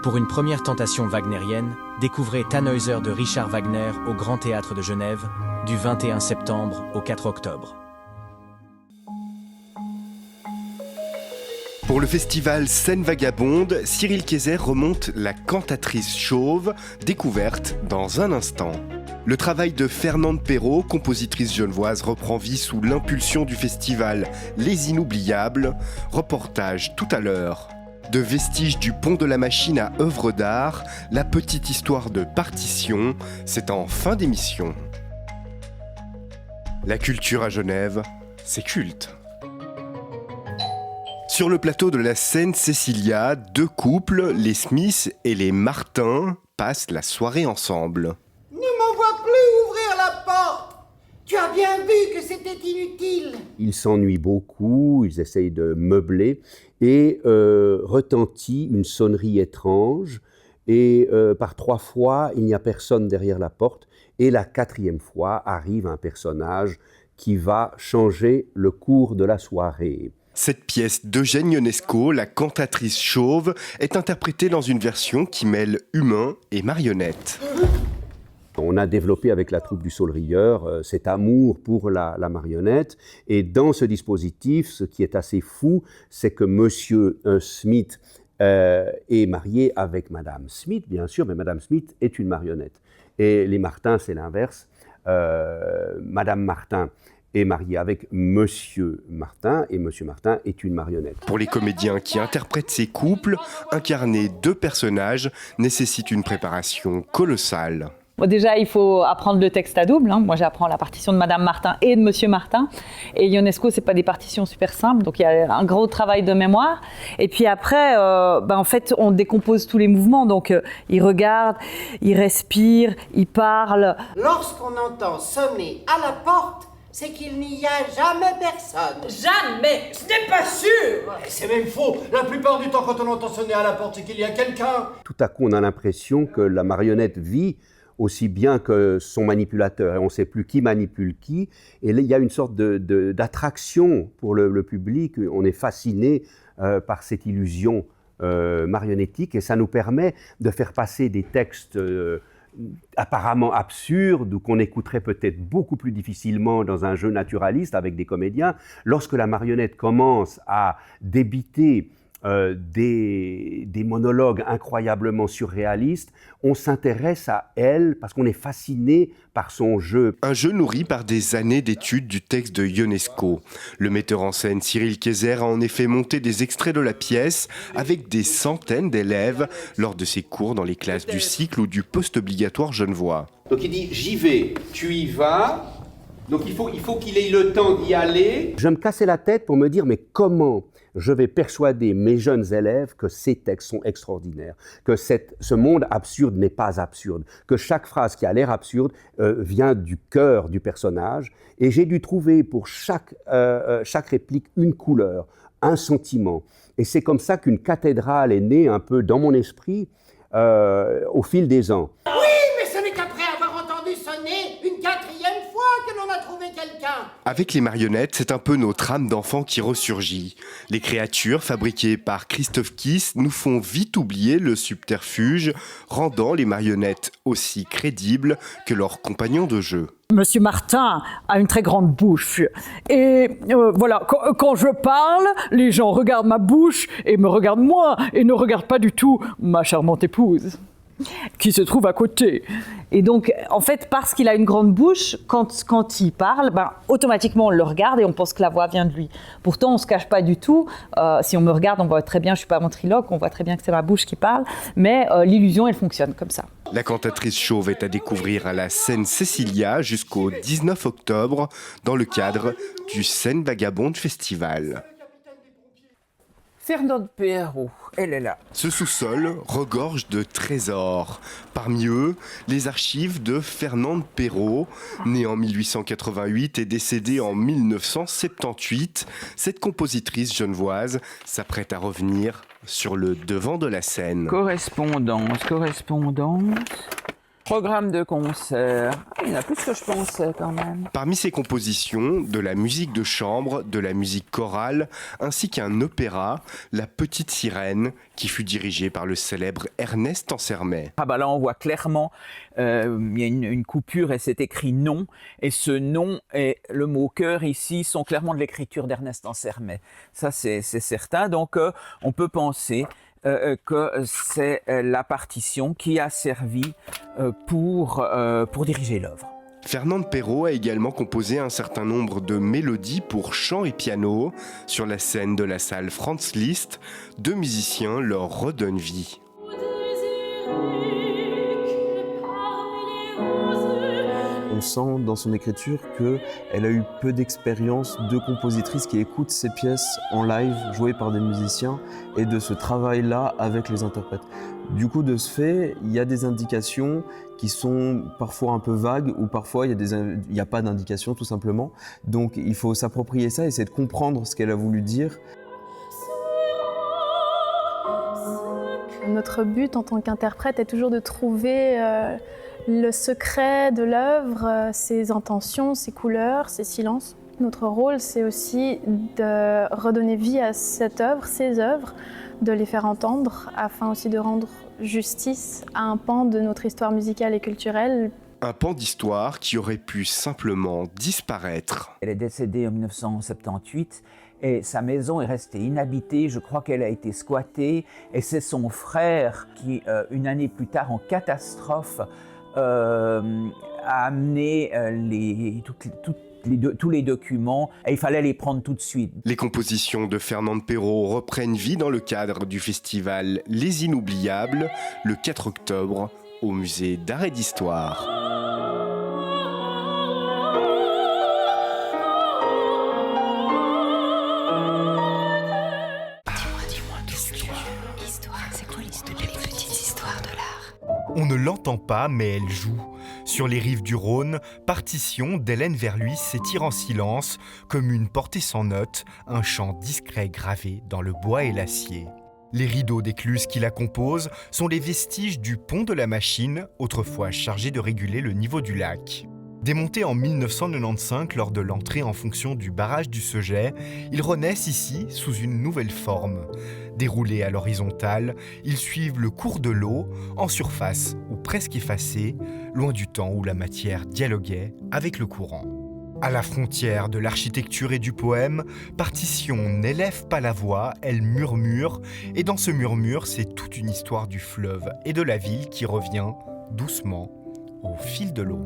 Pour une première tentation wagnérienne, découvrez Tannhäuser de Richard Wagner au Grand Théâtre de Genève, du 21 septembre au 4 octobre. Pour le festival Scène Vagabonde, Cyril Kayser remonte La Cantatrice Chauve, découverte dans un instant. Le travail de Fernande Perrault, compositrice genevoise, reprend vie sous l'impulsion du festival Les Inoubliables. Reportage tout à l'heure. De vestiges du pont de la Machine à œuvres d'art, la petite histoire de partition, c'est en fin d'émission. La culture à Genève, c'est culte. Sur le plateau de la scène Cécilia, deux couples, les Smith et les Martin, passent la soirée ensemble. Ne m'envoie plus ouvrir la porte. Tu as bien vu que c'était inutile. Ils s'ennuient beaucoup, ils essayent de meubler et retentit une sonnerie étrange et par 3 fois, il n'y a personne derrière la porte et la 4e fois arrive un personnage qui va changer le cours de la soirée. Cette pièce d'Eugène Ionesco, La Cantatrice Chauve, est interprétée dans une version qui mêle humain et marionnette. On a développé avec la troupe du Saule Rieur cet amour pour la marionnette. Et dans ce dispositif, ce qui est assez fou, c'est que Monsieur Smith est marié avec Madame Smith, bien sûr, mais Madame Smith est une marionnette. Et les Martin, c'est l'inverse. Madame Martin est marié avec Monsieur Martin, et Monsieur Martin est une marionnette. Pour les comédiens qui interprètent ces couples, incarner 2 personnages nécessite une préparation colossale. Bon, déjà, il faut apprendre le texte à double. Moi, j'apprends la partition de Madame Martin et de Monsieur Martin. Et Ionesco, c'est pas des partitions super simples, donc il y a un gros travail de mémoire. Et puis après, en fait, on décompose tous les mouvements. Donc, il regarde, il respire, il parle. Lorsqu'on entend sonner à la porte, c'est qu'il n'y a jamais personne. Jamais! Ce n'est pas sûr! C'est même faux. La plupart du temps, quand on entend sonner à la porte, c'est qu'il y a quelqu'un. Tout à coup, on a l'impression que la marionnette vit aussi bien que son manipulateur. Et on ne sait plus qui manipule qui. Et là, il y a une sorte d'attraction pour le public. On est fasciné par cette illusion marionnettique. Et ça nous permet de faire passer des textes apparemment absurdes ou qu'on écouterait peut-être beaucoup plus difficilement dans un jeu naturaliste avec des comédiens. Lorsque la marionnette commence à débiter des monologues incroyablement surréalistes, on s'intéresse à elle parce qu'on est fasciné par son jeu. Un jeu nourri par des années d'études du texte de Ionesco. Le metteur en scène Cyril Kayser a en effet monté des extraits de la pièce avec des centaines d'élèves lors de ses cours dans les classes du cycle ou du post-obligatoire genevois. Donc il dit « j'y vais, tu y vas ». Donc il faut qu'il ait le temps d'y aller. Je me cassais la tête pour me dire mais comment je vais persuader mes jeunes élèves que ces textes sont extraordinaires, que ce monde absurde n'est pas absurde, que chaque phrase qui a l'air absurde vient du cœur du personnage. Et j'ai dû trouver pour chaque réplique une couleur, un sentiment. Et c'est comme ça qu'une cathédrale est née un peu dans mon esprit au fil des ans. Avec les marionnettes, c'est un peu notre âme d'enfant qui ressurgit. Les créatures, fabriquées par Christophe Kiss, nous font vite oublier le subterfuge, rendant les marionnettes aussi crédibles que leurs compagnons de jeu. Monsieur Martin a une très grande bouche. Et voilà, quand je parle, les gens regardent ma bouche et me regardent moi et ne regardent pas du tout ma charmante épouse qui se trouve à côté. Et donc, en fait, parce qu'il a une grande bouche, quand il parle, automatiquement, on le regarde et on pense que la voix vient de lui. Pourtant, on ne se cache pas du tout. Si on me regarde, on voit très bien, je ne suis pas ventriloque, on voit très bien que c'est ma bouche qui parle. Mais l'illusion, elle fonctionne comme ça. La Cantatrice Chauve est à découvrir à la scène Cécilia jusqu'au 19 octobre dans le cadre du Scène Vagabonde Festival. Fernande Perrault, elle est là. Ce sous-sol regorge de trésors. Parmi eux, les archives de Fernande Perrault, née en 1888 et décédée en 1978. Cette compositrice genevoise s'apprête à revenir sur le devant de la scène. Correspondance. Programme de concert. Il y en a plus que je pensais quand même. Parmi ses compositions, de la musique de chambre, de la musique chorale, ainsi qu'un opéra, La Petite Sirène, qui fut dirigé par le célèbre Ernest Ansermet. Ah bah là on voit clairement, il y a une coupure et c'est écrit non. Et ce non et le mot cœur ici sont clairement de l'écriture d'Ernest Ansermet. Ça c'est certain. Donc on peut penser que c'est la partition qui a servi pour diriger l'œuvre. Fernande Perrault a également composé un certain nombre de mélodies pour chant et piano. Sur la scène de la salle Franz Liszt, deux musiciens leur redonnent vie. On sent dans son écriture qu'elle a eu peu d'expérience de compositrice qui écoute ses pièces en live jouées par des musiciens et de ce travail-là avec les interprètes. Du coup, de ce fait, il y a des indications qui sont parfois un peu vagues ou parfois il n'y a pas d'indication tout simplement. Donc il faut s'approprier ça et essayer de comprendre ce qu'elle a voulu dire. Notre but en tant qu'interprète est toujours de trouver le secret de l'œuvre, ses intentions, ses couleurs, ses silences. Notre rôle, c'est aussi de redonner vie à cette œuvre, ces œuvres, de les faire entendre, afin aussi de rendre justice à un pan de notre histoire musicale et culturelle. Un pan d'histoire qui aurait pu simplement disparaître. Elle est décédée en 1978 et sa maison est restée inhabitée. Je crois qu'elle a été squattée et c'est son frère qui, une année plus tard, en catastrophe, a amené tous les documents et il fallait les prendre tout de suite. Les compositions de Fernande Perrault reprennent vie dans le cadre du festival Les Inoubliables, le 4 octobre, au musée d'Art et d'Histoire. On ne l'entend pas, mais elle joue. Sur les rives du Rhône, partition d'Hélène Verluis s'étire en silence, comme une portée sans note, un chant discret gravé dans le bois et l'acier. Les rideaux d'écluse qui la composent sont les vestiges du pont de la Machine, autrefois chargé de réguler le niveau du lac. Démontés en 1995 lors de l'entrée en fonction du barrage du Seget, ils renaissent ici sous une nouvelle forme. Déroulés à l'horizontale, ils suivent le cours de l'eau, en surface ou presque effacés, loin du temps où la matière dialoguait avec le courant. À la frontière de l'architecture et du poème, partition n'élève pas la voix, elle murmure, et dans ce murmure, c'est toute une histoire du fleuve et de la ville qui revient doucement au fil de l'eau.